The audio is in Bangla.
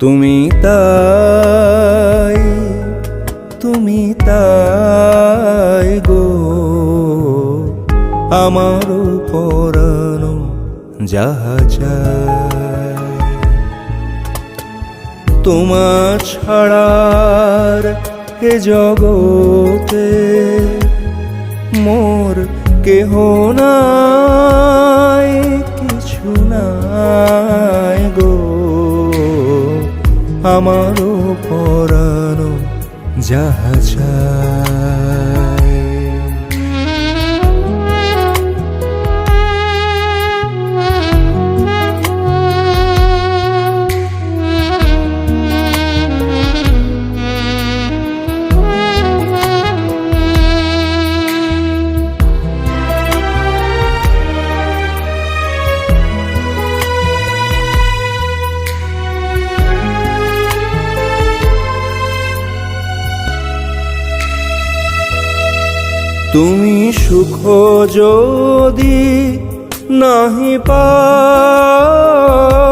তুমি তাই গো আমারও পরানো যাহা চায়। তোমার ছাড়ার এ জগতে মোর কেহ নাই, কিছু নাই গো আমারও পরানো যাহা চায়। তুমি সুখ যদি নাহি পাও